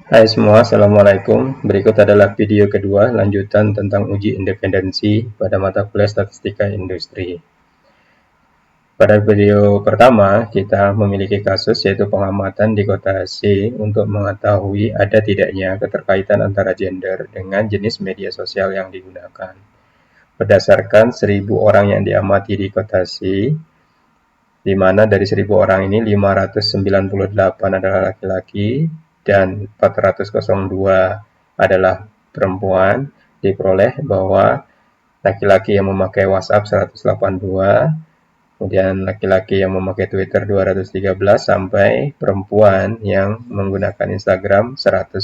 Hai semua, Assalamualaikum. Berikut adalah video kedua lanjutan tentang uji independensi pada mata kuliah Statistika Industri. Pada video pertama, kita memiliki kasus yaitu pengamatan di kota C untuk mengetahui ada tidaknya keterkaitan antara gender dengan jenis media sosial yang digunakan. Berdasarkan 1.000 orang yang diamati di kota C, di mana dari 1.000 orang ini 598 adalah laki-laki dan 402 adalah perempuan, diperoleh bahwa laki-laki yang memakai WhatsApp 182, kemudian laki-laki yang memakai Twitter 213, sampai perempuan yang menggunakan Instagram 110.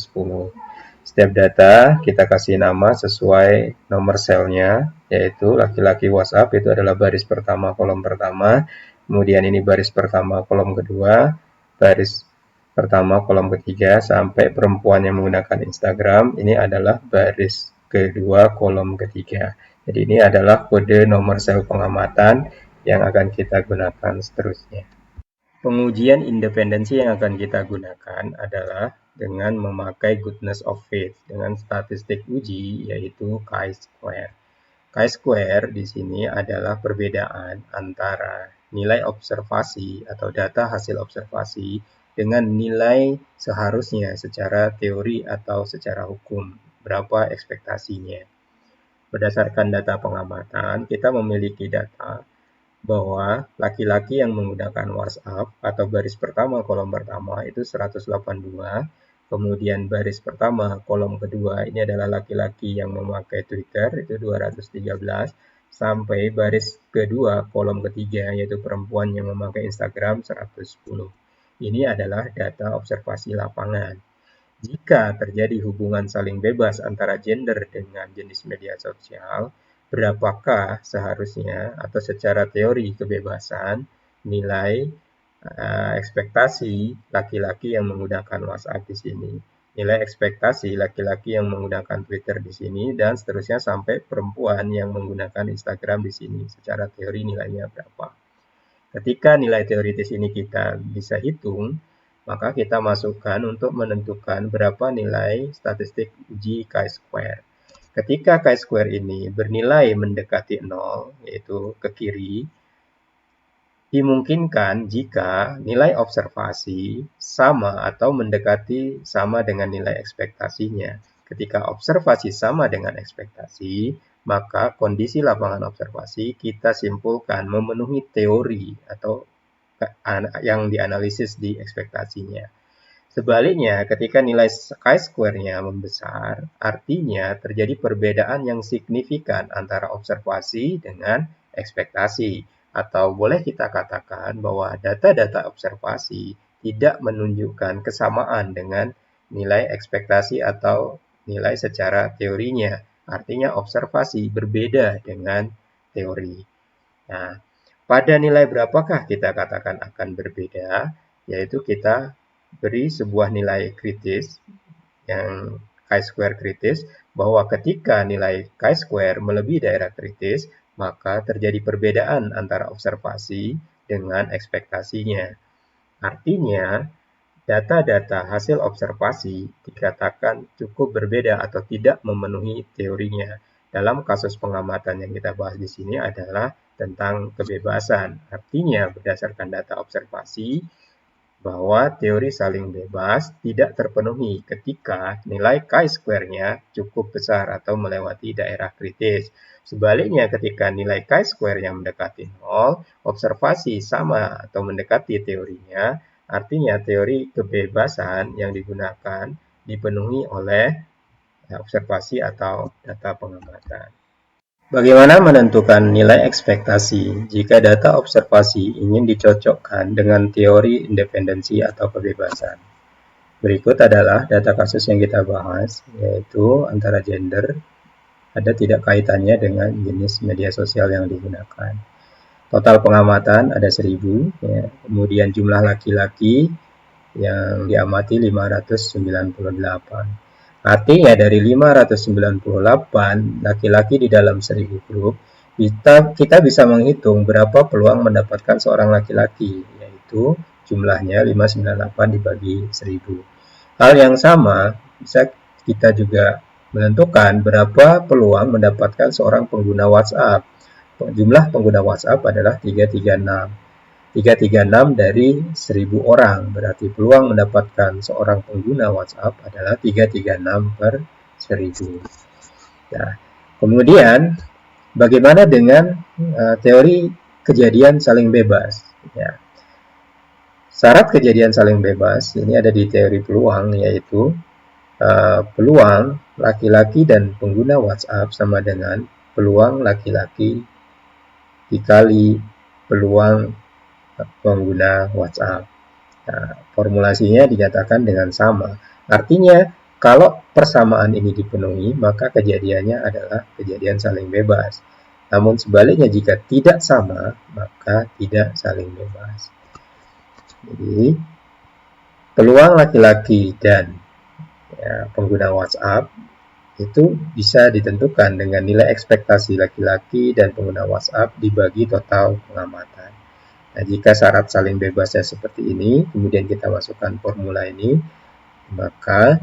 Setiap data kita kasih nama sesuai nomor selnya, yaitu laki-laki WhatsApp itu adalah baris pertama kolom pertama, kemudian ini baris pertama kolom kedua, baris pertama kolom ketiga, sampai perempuan yang menggunakan Instagram ini adalah baris kedua kolom ketiga. Jadi ini adalah kode nomor sel pengamatan yang akan kita gunakan seterusnya. Pengujian independensi yang akan kita gunakan adalah dengan memakai goodness of faith dengan statistik uji yaitu chi-square. Chi-square di sini adalah perbedaan antara nilai observasi atau data hasil observasi dengan nilai seharusnya secara teori atau secara hukum. Berapa ekspektasinya? Berdasarkan data pengamatan, kita memiliki data bahwa laki-laki yang menggunakan WhatsApp atau baris pertama kolom pertama itu 182, kemudian baris pertama kolom kedua ini adalah laki-laki yang memakai Twitter itu 213, sampai baris kedua kolom ketiga yaitu perempuan yang memakai Instagram 110. Ini adalah data observasi lapangan. Jika terjadi hubungan saling bebas antara gender dengan jenis media sosial, berapakah seharusnya atau secara teori kebebasan nilai ekspektasi laki-laki yang menggunakan WhatsApp di sini, nilai ekspektasi laki-laki yang menggunakan Twitter di sini, dan seterusnya sampai perempuan yang menggunakan Instagram di sini. Secara teori nilainya berapa? Ketika nilai teoritis ini kita bisa hitung, maka kita masukkan untuk menentukan berapa nilai statistik uji chi-square. Ketika chi-square ini bernilai mendekati 0, yaitu ke kiri, dimungkinkan jika nilai observasi sama atau mendekati sama dengan nilai ekspektasinya. Ketika observasi sama dengan ekspektasi, maka kondisi lapangan observasi kita simpulkan memenuhi teori atau yang dianalisis di ekspektasinya. Sebaliknya, ketika nilai chi-square-nya membesar, artinya terjadi perbedaan yang signifikan antara observasi dengan ekspektasi. Atau boleh kita katakan bahwa data-data observasi tidak menunjukkan kesamaan dengan nilai ekspektasi atau nilai secara teorinya. Artinya observasi berbeda dengan teori. Nah, pada nilai berapakah kita katakan akan berbeda? Yaitu kita beri sebuah nilai kritis, yang chi-square kritis, bahwa ketika nilai chi-square melebihi daerah kritis, maka terjadi perbedaan antara observasi dengan ekspektasinya. Artinya, data-data hasil observasi dikatakan cukup berbeda atau tidak memenuhi teorinya. Dalam kasus pengamatan yang kita bahas di sini adalah tentang kebebasan. Artinya, berdasarkan data observasi, bahwa teori saling bebas tidak terpenuhi ketika nilai chi-square-nya cukup besar atau melewati daerah kritis. Sebaliknya, ketika nilai chi-square-nya mendekati 0, observasi sama atau mendekati teorinya, artinya teori kebebasan yang digunakan dipenuhi oleh observasi atau data pengamatan. Bagaimana menentukan nilai ekspektasi jika data observasi ingin dicocokkan dengan teori independensi atau kebebasan? Berikut adalah data kasus yang kita bahas, yaitu antara gender, ada tidak kaitannya dengan jenis media sosial yang digunakan. Total pengamatan ada 1.000, ya. Kemudian jumlah laki-laki yang diamati 598. Artinya dari 598 laki-laki di dalam 1.000 grup, kita bisa menghitung berapa peluang mendapatkan seorang laki-laki, yaitu jumlahnya 598 dibagi 1.000. Hal yang sama bisa kita juga menentukan berapa peluang mendapatkan seorang pengguna WhatsApp. Jumlah pengguna WhatsApp adalah 336. 336 dari 1000 orang, berarti peluang mendapatkan seorang pengguna WhatsApp adalah 336 per 1000. Nah, kemudian bagaimana dengan teori kejadian saling bebas? Ya, syarat kejadian saling bebas ini ada di teori peluang, yaitu peluang laki-laki dan pengguna WhatsApp sama dengan peluang laki-laki dikali peluang pengguna WhatsApp. Nah, formulasinya dinyatakan dengan sama. Artinya, kalau persamaan ini dipenuhi, maka kejadiannya adalah kejadian saling bebas. Namun sebaliknya, jika tidak sama, maka tidak saling bebas. Jadi, peluang laki-laki dan pengguna WhatsApp itu bisa ditentukan dengan nilai ekspektasi laki-laki dan pengguna WhatsApp dibagi total pengamatan. Nah, jika syarat saling bebasnya seperti ini, kemudian kita masukkan formula ini, maka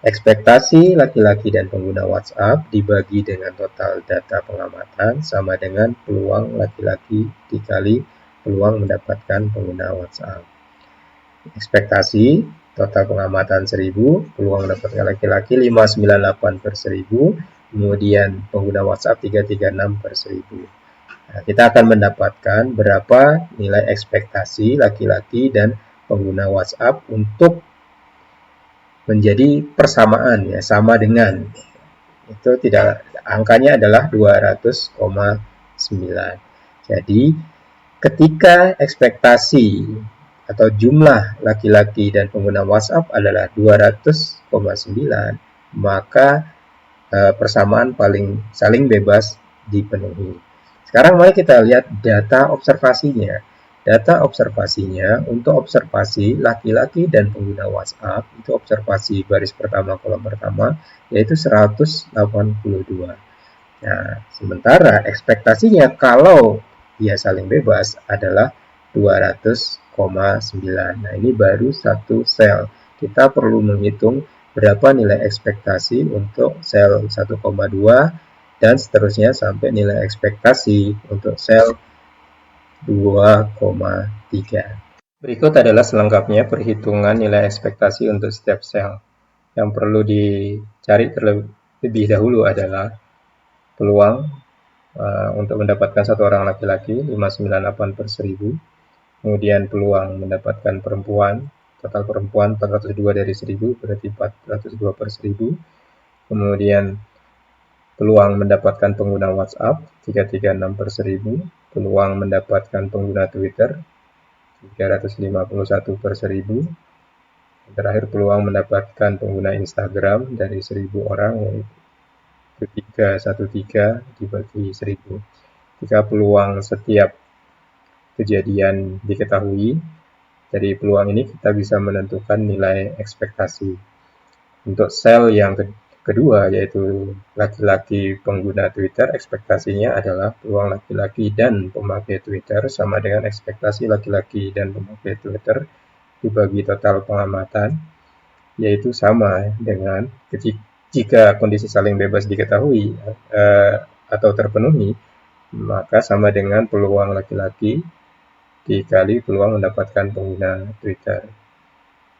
ekspektasi laki-laki dan pengguna WhatsApp dibagi dengan total data pengamatan sama dengan peluang laki-laki dikali peluang mendapatkan pengguna WhatsApp. Ekspektasi total pengamatan 1000, peluang mendapatkan laki-laki 598 per 1000, kemudian pengguna WhatsApp 336 per 1000. Nah, kita akan mendapatkan berapa nilai ekspektasi laki-laki dan pengguna WhatsApp untuk menjadi persamaan, ya, sama dengan. Itu tidak, angkanya adalah 200,9. Jadi ketika ekspektasi atau jumlah laki-laki dan pengguna WhatsApp adalah 200,9, maka persamaan saling bebas dipenuhi. Sekarang mari kita lihat data observasinya. Data observasinya untuk observasi laki-laki dan pengguna WhatsApp, itu observasi baris pertama kolom pertama, yaitu 182. Nah, sementara ekspektasinya kalau dia saling bebas adalah 200,9. Nah, ini baru satu sel. Kita perlu menghitung berapa nilai ekspektasi untuk sel 1,2 dan seterusnya sampai nilai ekspektasi untuk sel 2,3. Berikut adalah selengkapnya perhitungan nilai ekspektasi untuk setiap sel. Yang perlu dicari terlebih dahulu adalah peluang untuk mendapatkan satu orang laki-laki 598 per 1000, kemudian peluang mendapatkan perempuan, total perempuan 402 dari 1000 berarti 402 per 1000, kemudian peluang mendapatkan pengguna WhatsApp 336 per 1000, peluang mendapatkan pengguna Twitter 351 per 1000, terakhir peluang mendapatkan pengguna Instagram dari 1000 orang yaitu 313 dibagi 1000. Jika peluang setiap kejadian diketahui, dari peluang ini kita bisa menentukan nilai ekspektasi. Untuk sel yang kedua, yaitu laki-laki pengguna Twitter, ekspektasinya adalah peluang laki-laki dan pemakai Twitter sama dengan ekspektasi laki-laki dan pemakai Twitter dibagi total pengamatan, yaitu sama dengan jika kondisi saling bebas diketahui atau terpenuhi, maka sama dengan peluang laki-laki dikali peluang mendapatkan pengguna Twitter.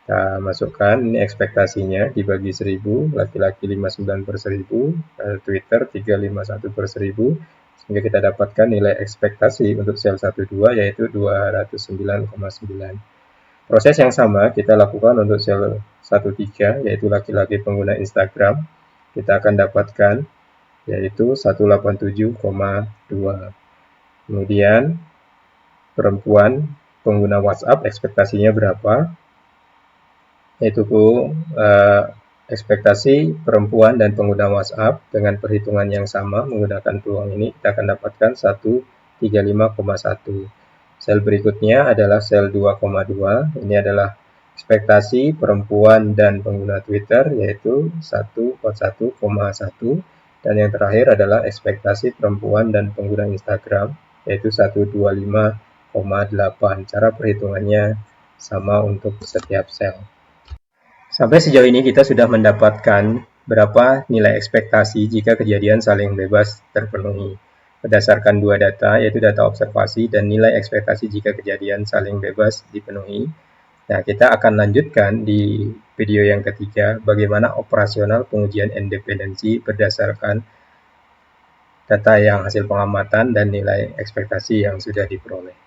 Kita masukkan ini ekspektasinya dibagi 1000, laki-laki 59 per 1000, Twitter 351 per 1000, sehingga kita dapatkan nilai ekspektasi untuk sel 12 yaitu 209,9. Proses yang sama kita lakukan untuk sel 13 yaitu laki-laki pengguna Instagram. Kita akan dapatkan yaitu 187,2. Kemudian perempuan pengguna WhatsApp ekspektasinya berapa? Yaitu ekspektasi perempuan dan pengguna WhatsApp dengan perhitungan yang sama menggunakan peluang ini kita akan dapatkan 135,1. Sel berikutnya adalah sel 2,2. Ini adalah ekspektasi perempuan dan pengguna Twitter yaitu 141,1, dan yang terakhir adalah ekspektasi perempuan dan pengguna Instagram yaitu 125,8. Cara perhitungannya sama untuk setiap sel. Sampai sejauh ini kita sudah mendapatkan berapa nilai ekspektasi jika kejadian saling bebas terpenuhi. Berdasarkan dua data, yaitu data observasi dan nilai ekspektasi jika kejadian saling bebas dipenuhi. Nah, kita akan lanjutkan di video yang ketiga, bagaimana operasional pengujian independensi berdasarkan data yang hasil pengamatan dan nilai ekspektasi yang sudah diperoleh.